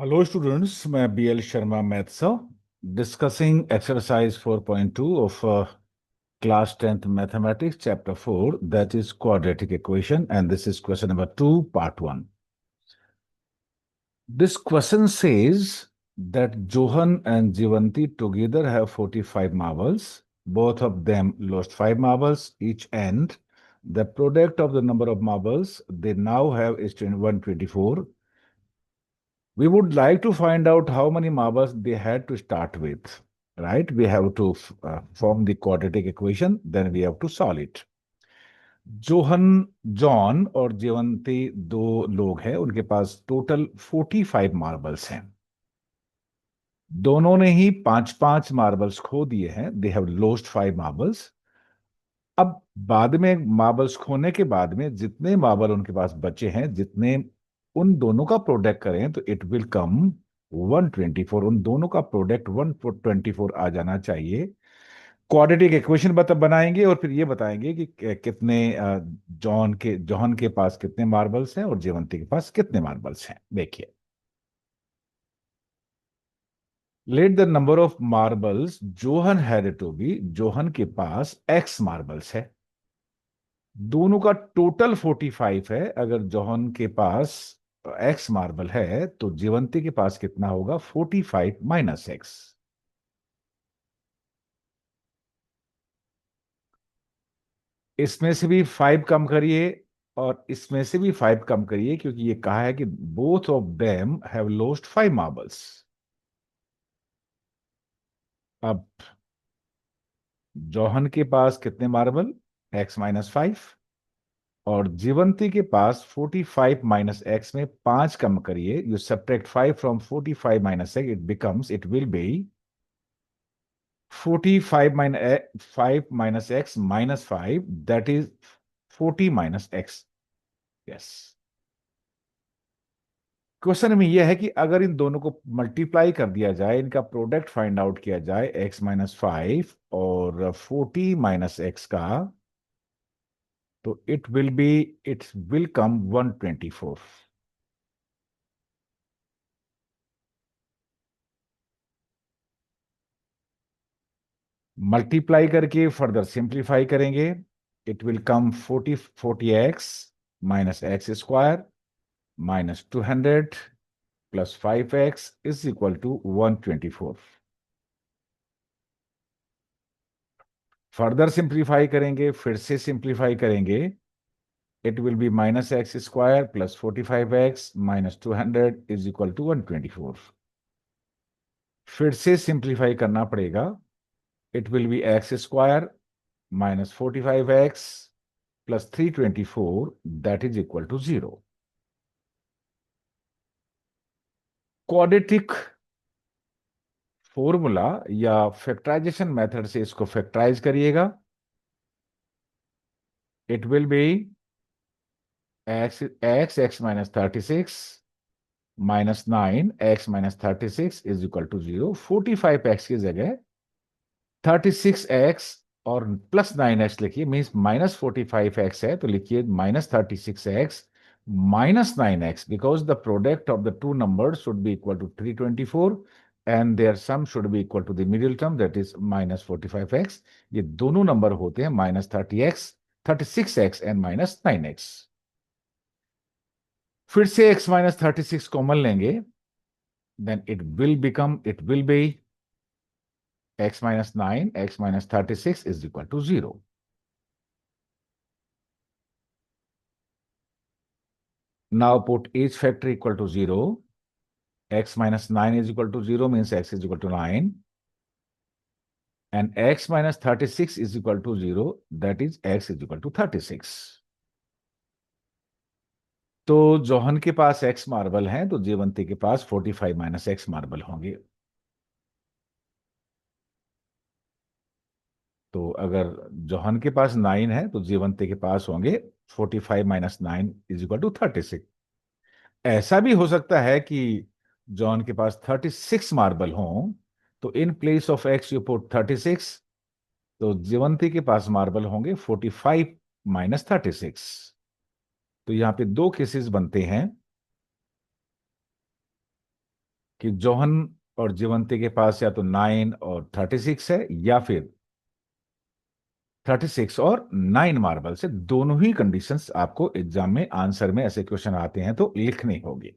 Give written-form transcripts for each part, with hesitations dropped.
Hello students, मैं BL Sharma Maths sir, discussing exercise 4.2 of class 10th mathematics chapter 4, that is quadratic equation, and this is question number 2 part 1. This question says that Johan and Jivanti together have 45 marbles. Both of them lost 5 marbles each, and the product of the number of marbles they now have is 124. We would like to find out how many marbles they had to start with, right? We have to form the quadratic equation, then we have to solve it. John और जीवंती दो लोग हैं, उनके पास total 45 marbles हैं। दोनों ने ही 5-5 marbles खो दिए हैं। They have lost 5 marbles. अब बाद में मार्बल्स खोने के बाद में जितने मार्बल उनके पास बचे हैं, जितने उन दोनों का प्रोडक्ट करें तो इट विल कम 124। उन दोनों का प्रोडक्ट 124 आ जाना चाहिए। क्वाड्रेटिक इक्वेशन बनाएंगे और फिर ये बताएंगे कि कितने जॉन के पास कितने मार्बल्स हैं और जीवंती के पास कितने मार्बल्स हैं। देखिए, let the number of marbles John had to be. John के पास एक्स मार्बल्स है। दोनों का टोटल 45 है। अगर जोहन के पास एक्स मार्बल है तो जीवंती के पास कितना होगा? 45 माइनस एक्स। इसमें से भी 5 कम करिए और इसमें से भी 5 कम करिए, क्योंकि ये कहा है कि both of them have lost 5 marbles. अब जोहन के पास कितने मार्बल? X minus 5। और जीवंती के पास 45 माइनस एक्स में 5 कम करिए। You subtract 5 from 45 minus x, it will B 45 minus x minus 5, that is 40 minus x. Yes. Question में यह है कि अगर इन दोनों को मल्टीप्लाई कर दिया जाए, इनका प्रोडक्ट फाइंड आउट किया जाए, x माइनस 5 और 40 माइनस एक्स का, तो इट विल कम 124। मल्टीप्लाई करके फर्दर सिंप्लीफाई करेंगे, it will come 40x minus x square minus 200 plus 5x is equal to 124। Further simplify करेंगे, फिर से सिंप्लीफाई करेंगे, it will be minus x square plus 45x minus 200 is equal to 124। फिर से simplify करना पड़ेगा, it will be x square minus 45x plus 324 that is equal to 0। Quadratic formula या factorisation method से इसको फैक्टराइज करिएगा। It will be x minus 36 minus 9 x minus 36 is equal to 0। 45x की जगह 36x और plus 9x लिखिए, means minus 45x है तो लिखिए minus 36x minus 9x, because the product of the two number should be equal to 324 and their sum should be equal to the middle term that is minus 45x। ये दोनों number होते हैं minus 36x and minus 9x। फिर से x minus 36 common लेंगे, then it will be x minus 9, x minus 36 is equal to 0. Now put each factor equal to 0. X minus 9 is equal to 0 means x is equal to 9. And x minus 36 is equal to 0, that is x is equal to 36. तो Johan के पास x marble हैं तो जीवंती के पास 45 minus x marble होंगे। तो अगर Johan के पास 9 है तो जीवंती के पास होंगे 45 माइनस 9 इज इक्वल टू 36। ऐसा भी हो सकता है कि जॉन के पास 36 मार्बल हों, तो in place of x you put 36, तो जीवंती के पास मार्बल होंगे 45 माइनस 36। तो यहां पे दो केसेस बनते हैं। कि जोहन और जीवंती के पास या तो 9 और 36 है, या फिर 36 और 9 मार्बल से। दोनों ही कंडीशंस आपको एग्जाम में आंसर में ऐसे क्वेश्चन आते हैं तो लिखनी होगी।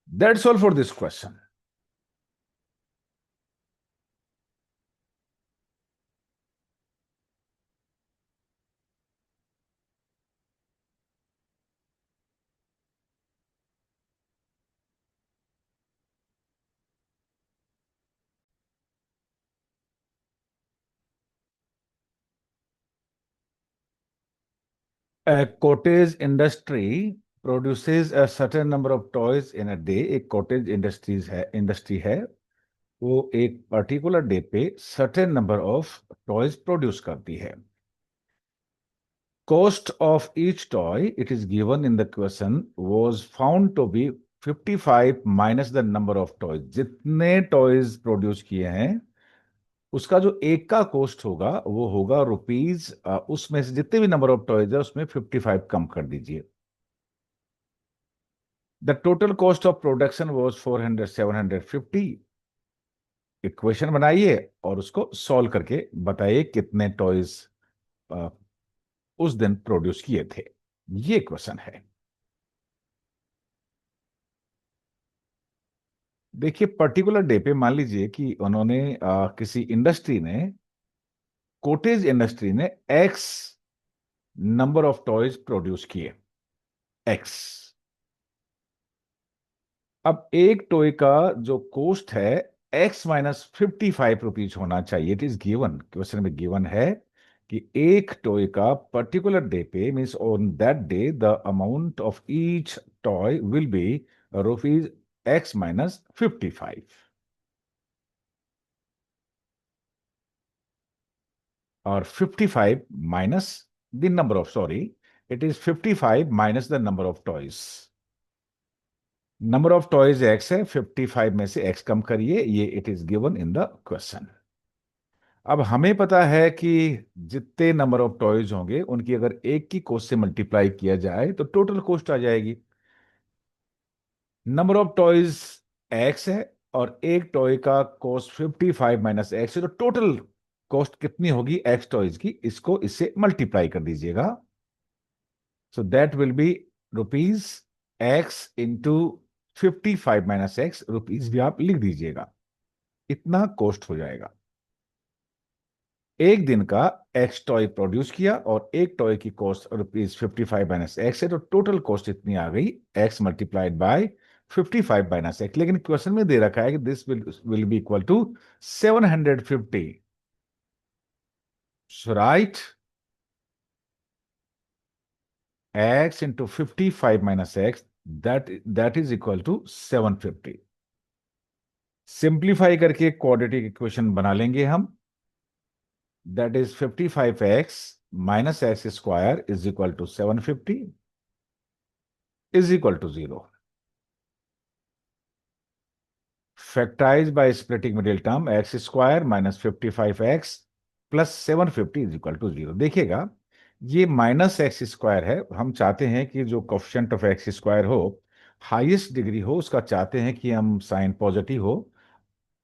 That's all for this question. A cottage industry produces a certain number of toys in a day। एक कॉटेज इंडस्ट्री है वो एक पर्टिकुलर डे पे certain number of toys produce करती है। Cost of each toy, it is given in the question, was found to be 55 minus the number of toys। जितने toys produce किए हैं उसका जो एक का कॉस्ट होगा वो होगा रुपीज, उसमें से जितने भी नंबर ऑफ टॉयज है उसमें 55 कम कर दीजिए। The total cost of production was 400 750। Equation बनाइए और उसको सॉल्व करके बताइए कितने टॉयज उस दिन प्रोड्यूस किए थे। ये क्वेश्चन है। देखिए पर्टिकुलर डे पे मान लीजिए कि उन्होंने किसी इंडस्ट्री ने, कोटेज इंडस्ट्री ने x number of toys produce किए, एक्स। अब एक टॉय का जो कॉस्ट है x-55 रुपीज होना चाहिए। इट इज गिवन, क्वेश्चन में गिवन है कि एक टॉय का पर्टिकुलर डे पे means on that day the amount of each toy will be rupees x-55। और 55 minus the number of, sorry, it is 55 minus the number of toys. Number of toys x है, 55 में से x कम करिए, ये it is given in the question. अब हमें पता है कि जितने नंबर ऑफ टॉयज होंगे उनकी अगर एक की कॉस्ट से मल्टीप्लाई किया जाए तो टोटल कॉस्ट आ जाएगी। नंबर ऑफ टॉयज एक्स है और एक टॉय का कॉस्ट 55 माइनस एक्स है, तो टोटल कॉस्ट कितनी होगी एक्स टॉयज की, इसको इससे मल्टीप्लाई कर दीजिएगा। So that will be rupees x into 55 minus x, rupees भी आप लिख दीजिएगा, इतना कॉस्ट हो जाएगा। एक दिन का एक्स टॉय प्रोड्यूस किया और एक टॉय की कॉस्ट रुपीज 55 माइनस एक्स है, तो टोटल कॉस्ट इतनी आ गई x multiplied by 55 minus x. लेकिन क्वेश्चन में दे रखा है कि this will be equal to 750। So right, x into 55 minus x, that is equal to 750। Simplify करके क्वाड्रेटिक इक्वेशन बना लेंगे हम। That is 55x minus x square is equal to 750 is equal to 0। Factorize by splitting middle term, x square minus 55x plus 750 is equal to 0। देखिएगा ये minus x square है, हम चाहते हैं कि जो कोफिशिएंट ऑफ एक्स स्क्वायर हो highest degree हो उसका चाहते हैं कि हम साइन पॉजिटिव हो,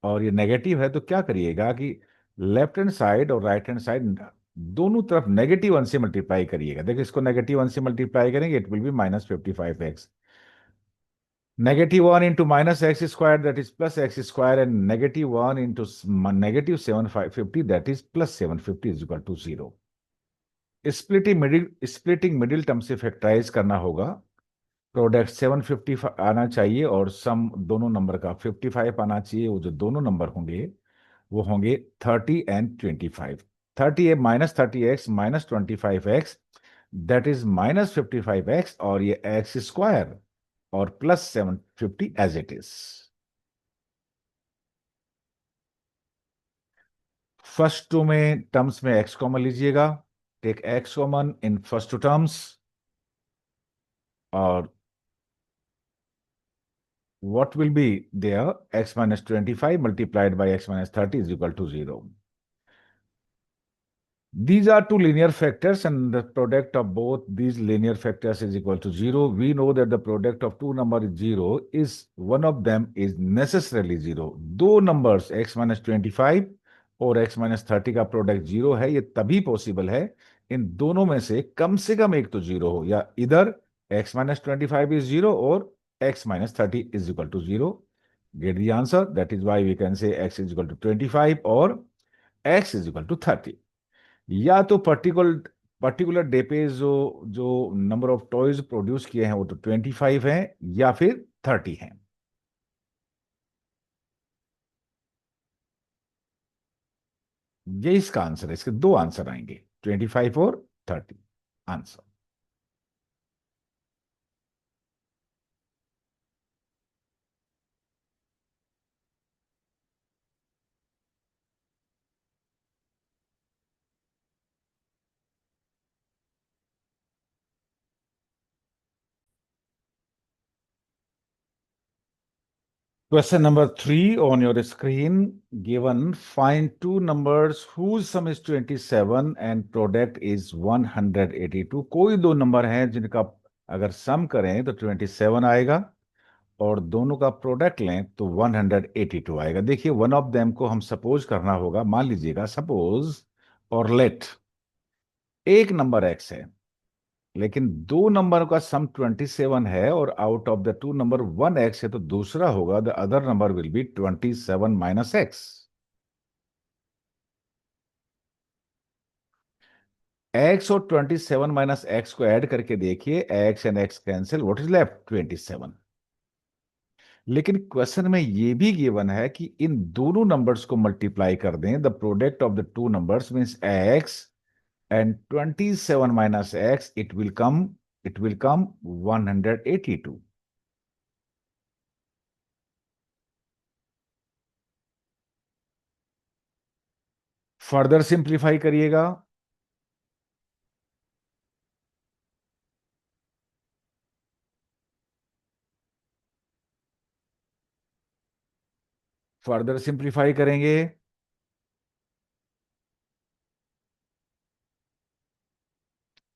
और ये नेगेटिव है तो क्या करिएगा कि लेफ्ट हैंड साइड और राइट हैंड साइड दोनों तरफ -1 से मल्टीप्लाई करिएगा। देखिए इसको -1 से मल्टीप्लाई करेंगे it will be -55x। -1 into minus x square that is plus x square, and -1 into -750 that is plus 750 is equal to 0। Splitting middle term से फैक्टराइज करना होगा। प्रोडक्ट 750 आना चाहिए और सम दोनों नंबर का 55 आना चाहिए। वो जो दोनों नंबर होंगे वो होंगे 30 एंड 25। 30 है minus 30x minus 25x, that is -55x, और ये एक्स स्क्वायर और plus 750 as it is. First two में टर्म्स में एक्स कॉमन लीजिएगा, take x common in first two terms, और what will be there, x minus 25 multiplied by x minus 30 is equal to 0। These are two linear factors, and the product of both these linear factors is equal to zero. We know that the product of two numbers is zero is one of them is necessarily zero. दो numbers x minus 25 और x minus 30 का product zero है, ये तभी possible है इन दोनों में से कम एक तो जीरो हो, या इधर x minus 25 is zero और x minus 30 is equal to zero. Get the answer. That is why we can say x is equal to 25 और x is equal to 30. या तो पर्टिकुलर डे पे जो जो नंबर ऑफ टॉयज प्रोड्यूस किए हैं वो तो 25 है या फिर 30 है। ये इसका आंसर है, इसके दो आंसर आएंगे, 25 और 30 answer. Question number 3 on your screen given, find two numbers whose sum is 27 and product is 182। कोई दो नंबर हैं जिनका अगर सम करें तो 27 आएगा और दोनों का प्रोडक्ट लें तो 182 आएगा। देखिए वन ऑफ देम को हम सपोज करना होगा, मान लीजिएगा सपोज और लेट एक नंबर एक्स है लेकिन दो नंबर का सम 27 है और out of the two number one x है, तो दूसरा होगा the other number will be 27 minus x. X और 27 माइनस एक्स को ऐड करके देखिए, x and x cancel, what is left 27। लेकिन क्वेश्चन में ये भी गिवन है कि इन दोनों नंबर्स को मल्टीप्लाई कर दें, the product of the two numbers means x and 27 minus x, it will come 182। Further simplify करिएगा, फर्दर सिंप्लीफाई करेंगे,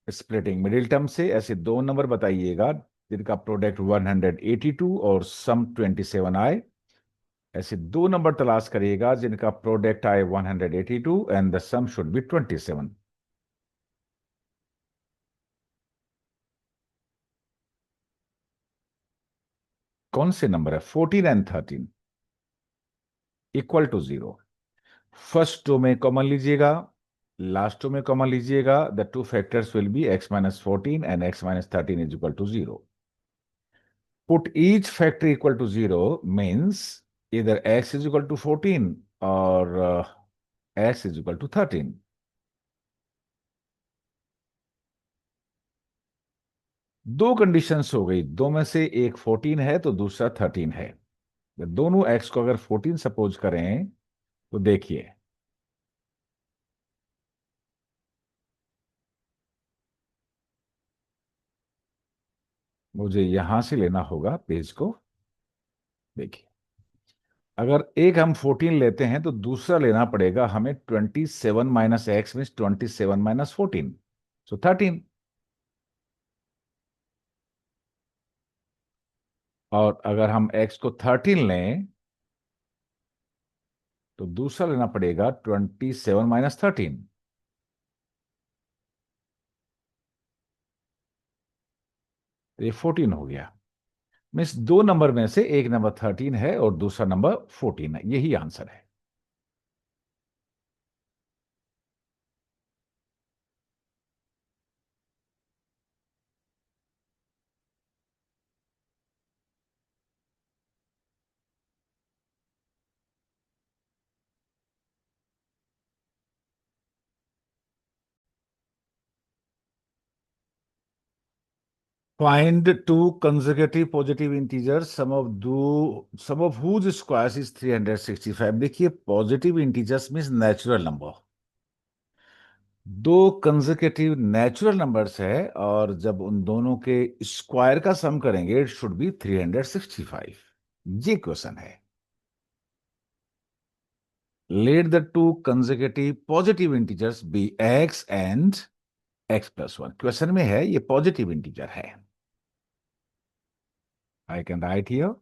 स्प्लिटिंग मिडिल टर्म से ऐसे दो नंबर बताइएगा जिनका प्रोडक्ट 182 और सम 27 आए। ऐसे दो नंबर तलाश करिएगा जिनका प्रोडक्ट आए 182 and the sum should be 27। कौन से नंबर है 14 and 13 equal to zero. First two में कॉमन लीजिएगा, लास्ट टू में कॉमन लीजिएगा, the two factors will be x minus 14 and x minus 13 is equal to zero. Put each factor equal to 0 means either x is equal to 14 or x is equal to 13। दो conditions हो गई, दो में से एक 14 है तो दूसरा 13 है। दोनों x को अगर 14 सपोज करें तो देखिए, मुझे यहां से लेना होगा पेज को। देखिए अगर एक हम 14 लेते हैं तो दूसरा लेना पड़ेगा हमें 27 माइनस एक्स मीन 27 माइनस 14, सो 13। और अगर हम x को 13 लें तो दूसरा लेना पड़ेगा 27 माइनस 13, तो ये 14 हो गया। मीन्स दो नंबर में से एक नंबर 13 है और दूसरा नंबर 14 है, यही आंसर है। Find two consecutive positive integers, sum of whose squares is 365। देखिए positive integers means natural number, दो कंसेक्यूटिव नेचुरल नंबर्स है और जब उन दोनों के स्क्वायर का सम करेंगे इट शुड बी 365। ये क्वेश्चन है। Let the two consecutive positive integers be x and x plus 1. Question में है ये पॉजिटिव इंटीजर है. I can write here.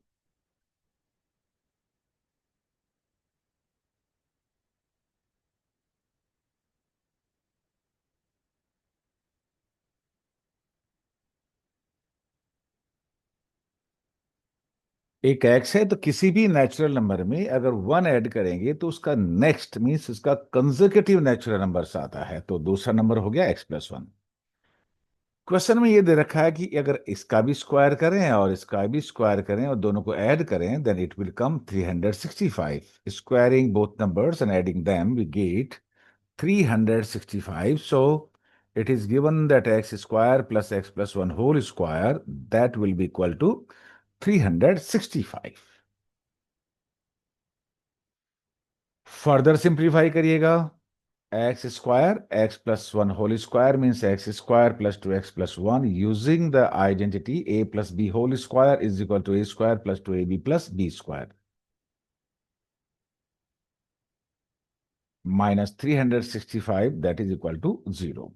एक एक्स है तो किसी भी नेचुरल नंबर में अगर वन ऐड करेंगे तो उसका नेक्स्ट मीन्स उसका कंसेक्यूटिव नेचुरल नंबर आता है, तो दूसरा नंबर हो गया एक्स प्लस 1. क्वेश्चन में ये दे रखा है कि अगर इसका भी स्क्वायर करें और इसका भी स्क्वायर करें और दोनों को ऐड करें then it will come 365. Squaring both numbers and adding them we get 365. So it is given that x square plus x plus 1 whole square that will be equal to 365. Further simplify करिएगा. X square x plus 1 whole square means x square plus 2x plus 1 using the identity a plus b whole square is equal to a square plus 2ab plus b square minus 365 that is equal to 0.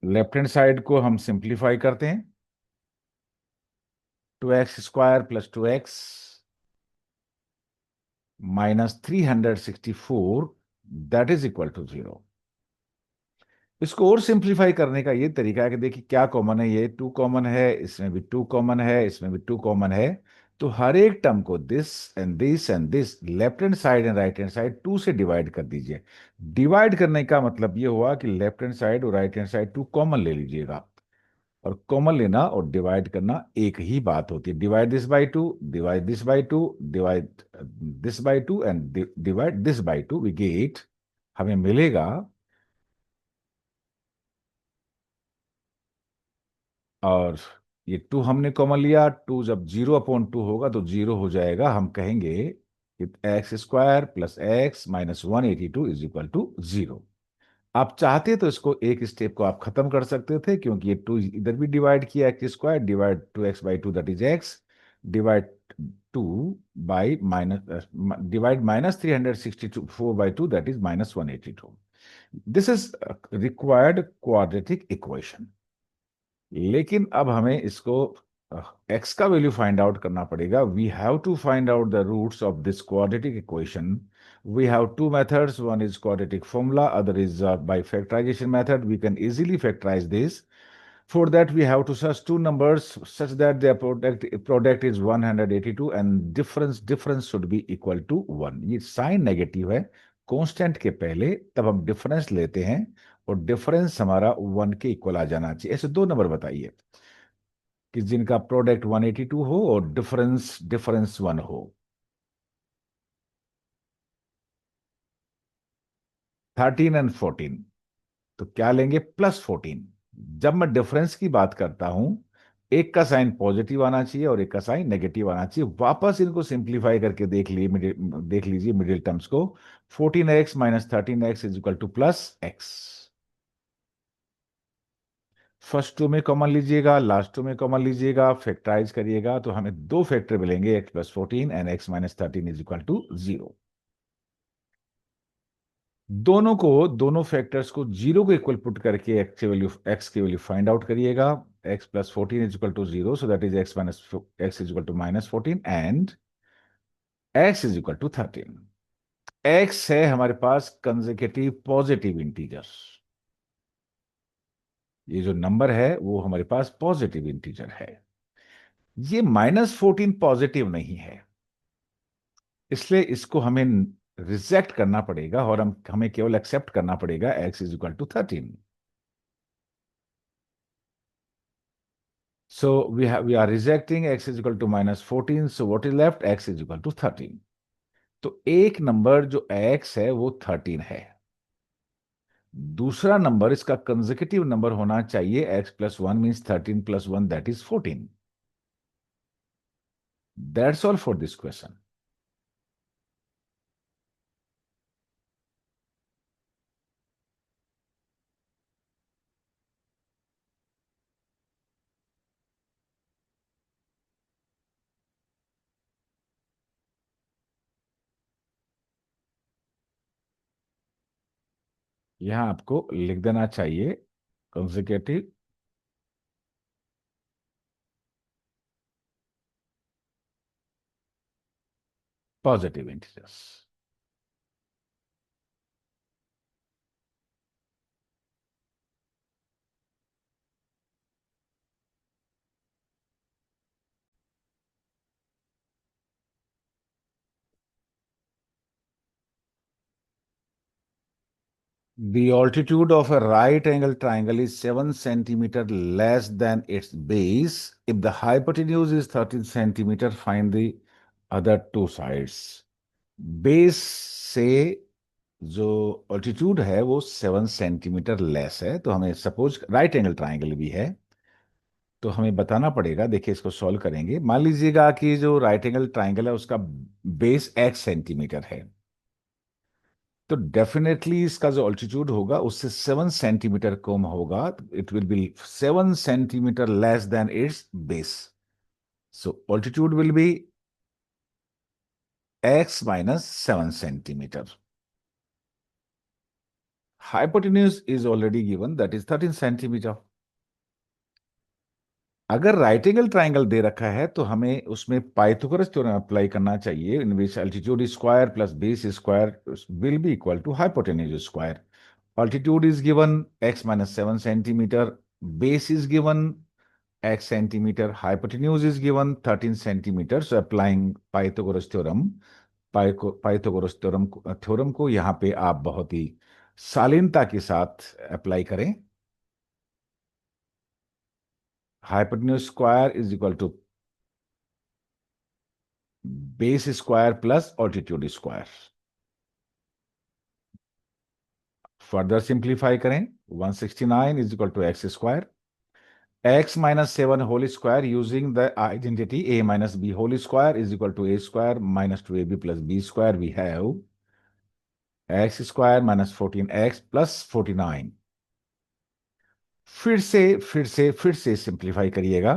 Left hand side को हम simplify करते हैं. 2x square plus 2x minus 364 that is equal to 0. इसको और simplify करने का ये तरीका है कि देखिए क्या कॉमन है. ये टू कॉमन है, इसमें भी टू कॉमन है, इसमें भी टू कॉमन है. तो हर एक टर्म को this and this and this left hand side and right hand side two से डिवाइड कर दीजिए. डिवाइड करने का मतलब ये हुआ कि लेफ्ट हैंड साइड और right hand side two common ले लीजिएगा. और कॉमन लेना और डिवाइड करना एक ही बात होती है. Divide this by two, divide this by two, divide this by two and divide this by two we get. हमें मिलेगा और ये टू हमने कॉमन लिया. टू जब 0/2 होगा तो 0 हो जाएगा. हम कहेंगे कि x square plus x minus 182 is equal to 0. आप चाहते तो इसको एक स्टेप को आप खत्म कर सकते थे क्योंकि ये टू इधर भी डिवाइड किया. X square divide 2x/2 that is x divide 2 by minus divide minus 364/2 that is minus 182. This is required quadratic equation. लेकिन अब हमें इसको एक्स का वैल्यू फाइंड आउट करना पड़ेगा. We have to find out the roots of this quadratic equation. We have two methods. One is quadratic formula, other is by factorization method. We can easily factorize this. For that we have to search two numbers such that their product is 182 and difference should be equal to 1. ये sign negative है constant के पहले, तब हम difference लेते हैं और difference हमारा 1 के इक्वल आ जाना चाहिए. ऐसे दो नंबर बताइए कि जिनका प्रोडक्ट 182 हो और डिफरेंस डिफरेंस 1 हो. 13 एंड 14. तो क्या लेंगे? प्लस 14. जब मैं डिफरेंस की बात करता हूं एक का साइन पॉजिटिव आना चाहिए और एक का साइन नेगेटिव आना चाहिए. वापस इनको सिंप्लीफाई करके देख लीजिए मिडिल टर्म्स को. 14x minus 13x is equal to plus x. First two में कॉमन लीजिएगा, लास्ट टू में कॉमन लीजिएगा, फैक्टराइज करिएगा तो हमें दो फैक्टर मिलेंगे x plus 14 and x minus 13 is equal to 0. दोनों फैक्टर्स को जीरो को इक्वल पुट करके एक्स की वैल्यू फाइंड आउट करिएगा. X plus 14 is equal to 0, so that is x is equal to minus 14 and x is equal to 13. X है हमारे पास consecutive positive integer. ये जो नंबर है वो हमारे पास पॉजिटिव इंटीजर है. ये -14 पॉजिटिव नहीं है, इसलिए इसको हमें रिजेक्ट करना पड़ेगा और हमें केवल एक्सेप्ट करना पड़ेगा x is equal to 13. So we are rejecting x is equal to -14. So what is left? X is equal to 13. तो एक नंबर जो x है वो 13 है. दूसरा नंबर इसका कंसेक्यूटिव नंबर होना चाहिए x plus 1 means 13 plus 1 that is 14. That's all for this question. यहां आपको लिख देना चाहिए consecutive positive integers. The altitude of a right angle triangle is 7 centimeter less than its base. If the hypotenuse is 13 centimeter, find the other two sides. Base से जो altitude है वो 7 centimetre less है, तो हमें सपोज राइट एंगल ट्राइंगल भी है, तो हमें बताना पड़ेगा। देखिए इसको सॉल्व करेंगे। मान लीजिएगा कि जो राइट एंगल ट्राइंगल है उसका बेस x सेंटीमीटर है, तो डेफिनेटली इसका जो ऑल्टीट्यूड होगा उससे 7 सेंटीमीटर कम होगा। It will B 7 centimetre less than it's base. So altitude will be x minus 7 centimetre. Hypotenuse is already given, that is 13 centimetre. अगर राइट एंगल ट्राइंगल दे रखा है तो हमें उसमें पाइथागोरस थ्योरम अप्लाई करना चाहिए, in which altitude square plus base square will be equal to hypotenuse square. Altitude is given x minus 7 centimetre, base is given x centimetre, hypotenuse is given 13 centimetre. So applying Pythagoras theorem, Pythagoras theorem को यहाँ पे आप बहुत ही शालीनता के साथ apply करें। Hypotenuse square is equal to base square plus altitude square. Further simplify करें, 169 is equal to x square, x minus 7 whole square using the identity a minus b whole square is equal to a square minus 2ab plus b square. We have x square minus 14x plus 49। फिर से simplify करिएगा,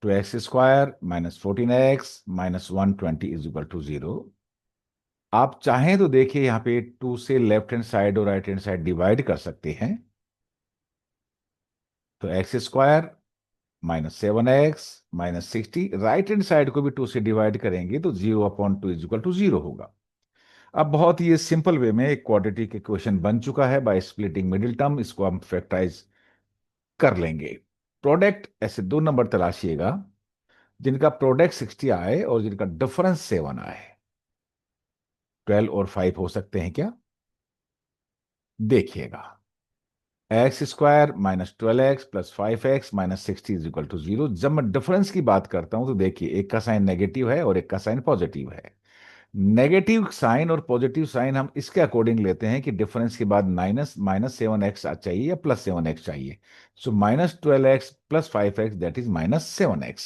तो x square minus 14x minus 120 is equal to 0। आप चाहें तो देखिए यहाँ पे 2 से लेफ्ट हैंड साइड और राइट हैंड साइड डिवाइड कर सकते हैं। तो x square minus 7x minus 60, right hand side को भी 2 से डिवाइड करेंगे तो 0/2 इज इक्वल टू 0 होगा। अब बहुत ही सिंपल वे में एक क्वाड्रेटिक इक्वेशन बन चुका है बाय स्प्लिटिंग मिडिल टर्म। इसको हम फैक्टराइज कर लेंगे। प्रोडक्ट, ऐसे दो नंबर तलाशिएगा जिनका प्रोडक्ट 60 आए और जिनका डिफरेंस 7 आए। 12 और 5 हो सकते हैं क्या? देखिएगा, x square minus 12x plus 5x minus 60 is equal to 0। जब मैं डिफरेंस की बात करता हूं तो देखिए एक का साइन नेगेटिव है और एक का साइन पॉजिटिव है। नेगेटिव साइन और पॉजिटिव साइन हम इसके अकॉर्डिंग लेते हैं कि डिफरेंस के बाद माइनस माइनस 7x चाहिए या प्लस 7x चाहिए। So minus 12x plus 5x that is minus 7x।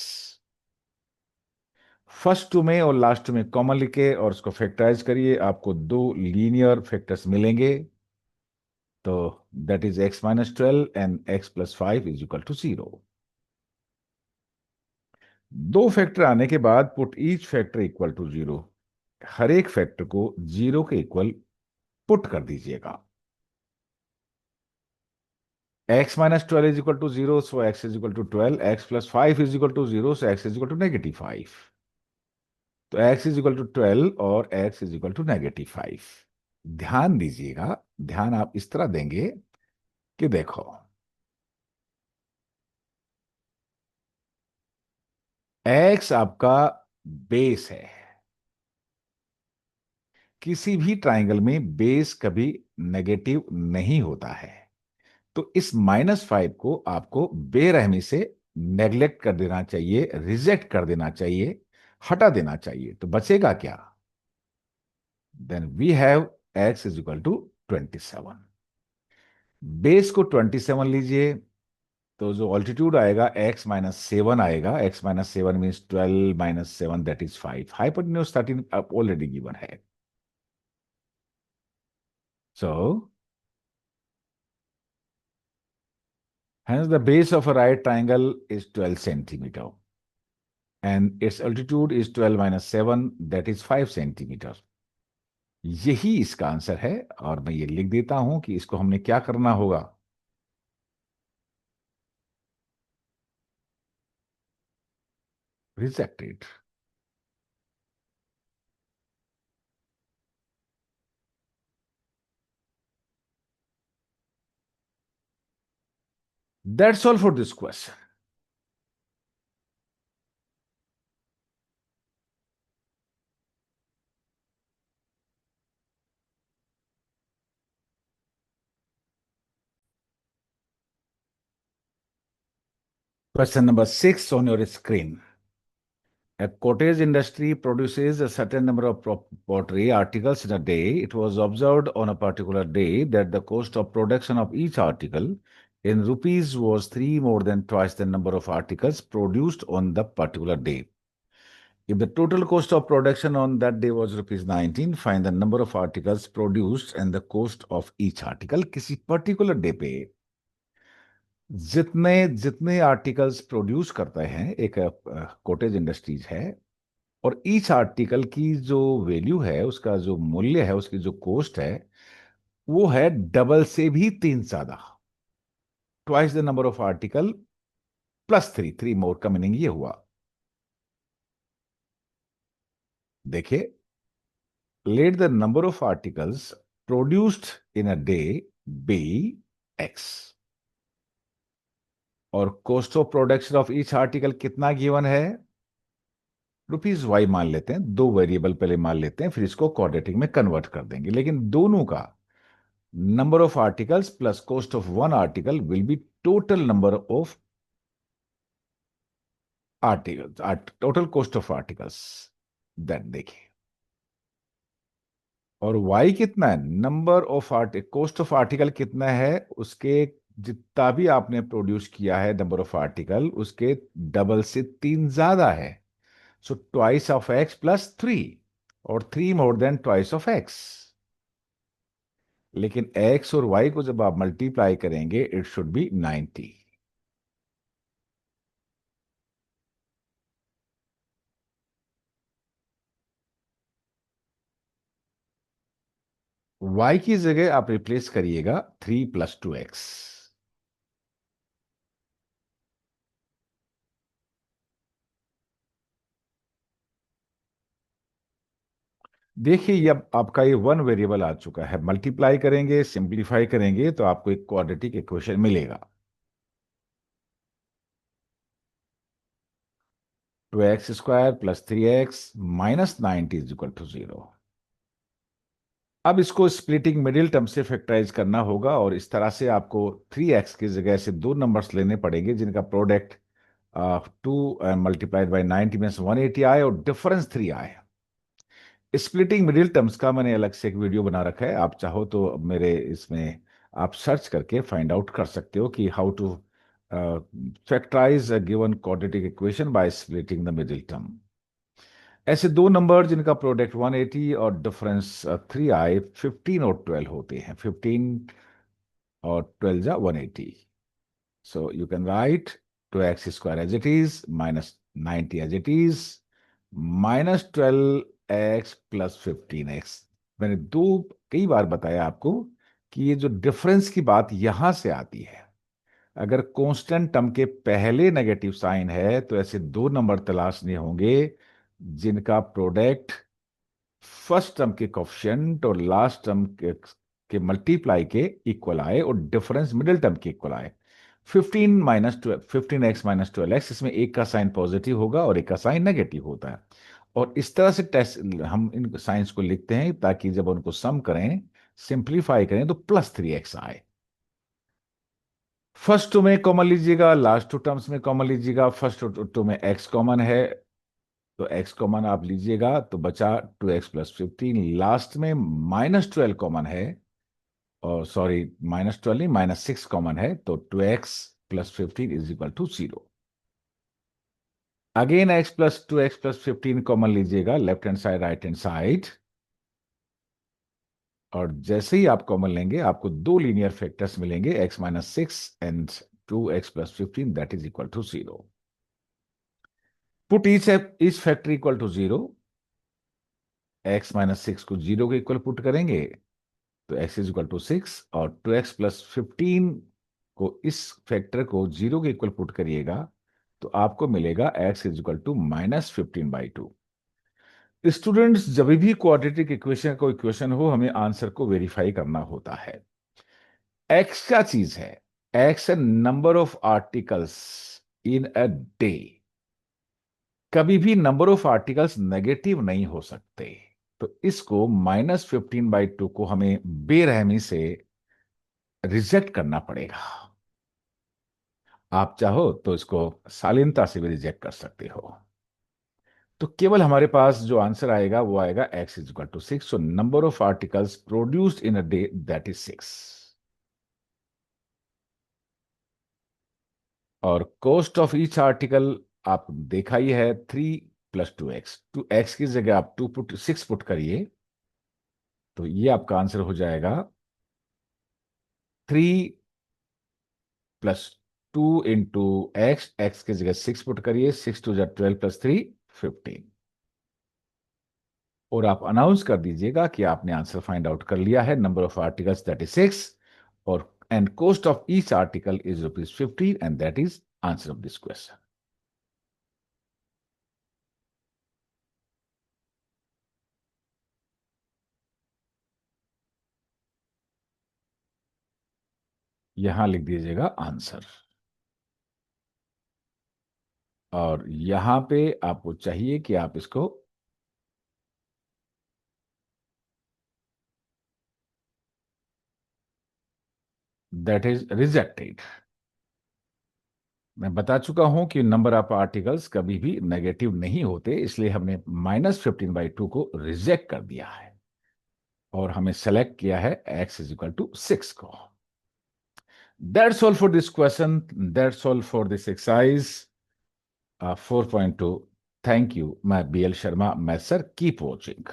First two में और लास्ट टू में कॉमन लिखे और उसको फैक्टराइज करिए, आपको दो लीनियर फैक्टर्स मिलेंगे। तो that is x minus 12 and x plus 5 is equal to 0। दो फैक्टर आने के बाद put each factor equal to 0। हर एक फैक्टर को 0 के इक्वल पुट कर दीजिएगा। x minus 12 is equal to 0, so x is equal to 12, x plus 5 is equal to 0, so x is equal to negative 5। तो x इज इक्वल टू 12 और x is equal to negative 5। ध्यान दीजिएगा, ध्यान आप इस तरह देंगे कि देखो, x आपका बेस है। किसी भी ट्राइंगल में बेस कभी नेगेटिव नहीं होता है। तो इस -5 को आपको बेरहमी से नेग्लेक्ट कर देना चाहिए, रिजेक्ट कर देना चाहिए, हटा देना चाहिए। तो बचेगा क्या? Then we have x is equal to 27। Base को 27 लीजिए, तो जो ऑल्टीट्यूड आएगा x माइनस 7 आएगा। x minus 7 means 12 minus 7 that is 5। Hypotenuse 13 already given है। सो hence the base of a right triangle is 12 centimeter and its altitude is 12 minus 7 that is 5 centimeter. यही इसका answer है। और मैं ये लिख देता हूं कि इसको हमने क्या करना होगा। Rejected. That's all for this question. Question number 6 on your screen. A cottage industry produces a certain number of pottery articles in a day. It was observed on a particular day that the cost of production of each article in rupees was three more than twice the number of articles produced on the particular day. If the total cost of production on that day was rupees 19, find the number of articles produced and the cost of each article. किसी particular day पे जितने जितने articles produce करते हैं एक cottage industries है, और each article की जो वैल्यू है, उसका जो मूल्य है, उसकी जो कॉस्ट है, वो है डबल से भी तीन ज्यादा। Twice the number of article plus three, three more का मीनिंग ये हुआ। देखिए, let the number of articles produced in a day be x, और cost of production of each article कितना गिवन है, रुपीज वाई मान लेते हैं। दो वेरिएबल पहले मान लेते हैं, फिर इसको क्वाड्रेटिक में कन्वर्ट कर देंगे। लेकिन दोनों का number of articles plus cost of one article will be total number of articles, total cost of articles. That देखिए, और y कितना है, number of article, cost of article कितना है, उसके जितना भी आपने प्रोड्यूस किया है नंबर ऑफ आर्टिकल, उसके डबल से तीन ज्यादा है। So twice of x plus three, और three more than twice of x. लेकिन x और y को जब आप मल्टीप्लाई करेंगे, इट शुड बी 90। y की जगह आप रिप्लेस करिएगा थ्री प्लस टू एक्स। देखिए, ये अब आपका ये वन वेरिएबल आ चुका है। मल्टीप्लाई करेंगे, सिंप्लीफाई करेंगे, तो आपको एक क्वाड्रेटिक इक्वेशन मिलेगा। Two x square plus three x minus 90 is equal to zero. अब इसको स्प्लिटिंग मिडिल टर्म से फैक्टराइज करना होगा, और इस तरह से आपको थ्री एक्स की जगह से दो नंबर्स लेने पड़ेंगे जिनका product two multiplied by 90 means 180 आए, और डिफरेंस थ्री आए। स्प्लिटिंग मिडिल टर्म्स का मैंने अलग से एक वीडियो बना रखा है, आप चाहो तो मेरे इसमें आप सर्च करके फाइंड आउट कर सकते हो कि how to factorize a given quadratic equation by splitting the middle term. ऐसे दो नंबर जिनका प्रोडक्ट 180 और डिफरेंस थ्री आए, 15 और 12 होते हैं। 15 और 12 जा 180। So you can write 2x square as it is, minus 90 as it is, minus 12x plus 15x। मैंने दो कई बार बताया आपको कि ये जो डिफरेंस की बात यहां से आती है। अगर कांस्टेंट टर्म के पहले नेगेटिव साइन है, तो ऐसे दो नंबर तलाशने होंगे जिनका प्रोडक्ट फर्स्ट टर्म के कोफिशिएंट और लास्ट टर्म के मल्टीप्लाई के इक्वल आए, और डिफरेंस मिडिल टर्म के इक्वल आए। 15 एक्स इसमें एक का साइन पॉजिटिव होगा और एक का साइन नेगेटिव होता है। और इस तरह से टेस्ट हम इन साइंस को लिखते हैं ताकि जब उनको सम करें, सिंप्लीफाई करें, तो प्लस थ्री एक्स आए। फर्स्ट टू में कॉमन लीजिएगा, लास्ट टू टर्म्स में कॉमन लीजिएगा। फर्स्ट टू में एक्स कॉमन है, तो एक्स कॉमन आप लीजिएगा तो बचा 2x+15। लास्ट में -12 कॉमन है, और सॉरी -12 नहीं, -6 कॉमन है, तो 2x+15 is equal to zero. Again x+2x+15 common लीजिएगा, left hand side right hand side, और जैसे ही आप कॉमन लेंगे आपको दो लीनियर फैक्टर्स मिलेंगे, x-6 and 2x+15, that is equal to zero. Put each factor equal to 0, x minus six को zero के इक्वल पुट करेंगे तो x is equal to six, और 2x प्लस 15 को, इस फैक्टर को जीरो के इक्वल पुट करिएगा तो आपको मिलेगा x is equal to minus 15/2। Students, जब भी क्वाड्रेटिक इक्वेशन का कोई क्वेश्चन हो, हमें आंसर को वेरीफाई करना होता है। x क्या चीज है? x है number of articles in a day. कभी भी नंबर ऑफ आर्टिकल्स नेगेटिव नहीं हो सकते, तो इसको -15/2 को हमें बेरहमी से रिजेक्ट करना पड़ेगा। आप चाहो तो इसको शालीनता से भी रिजेक्ट कर सकते हो। तो केवल हमारे पास जो आंसर आएगा वो आएगा x is equal to six. So number of articles produced in a day, that is six. और कॉस्ट ऑफ ईच आर्टिकल आप देखा ही है, 3 + 2x। 2x की जगह आप 6 पुट करिए तो ये आपका आंसर हो जाएगा 3 + 2 × x की जगह 6 पुट करिए, 6 × 2 = 12 + 3 15। और आप अनाउंस कर दीजिएगा कि आपने आंसर फाइंड आउट कर लिया है। Number of articles that is 6, और and cost of each article is ₹15, and that is answer of this question. यहां लिख दीजिएगा आंसर, और यहां पे आपको चाहिए कि आप इसको दैट इज रिजेक्टेड। मैं बता चुका हूं कि नंबर ऑफ आर्टिकल्स कभी भी नेगेटिव नहीं होते, इसलिए हमने -15/2 को रिजेक्ट कर दिया है और हमें सेलेक्ट किया है x इज इक्वल टू 6 को। That's all for this question, that's all for this exercise 4.2। Thank you, मैं BL Sharma, मैं सर, कीप वॉचिंग।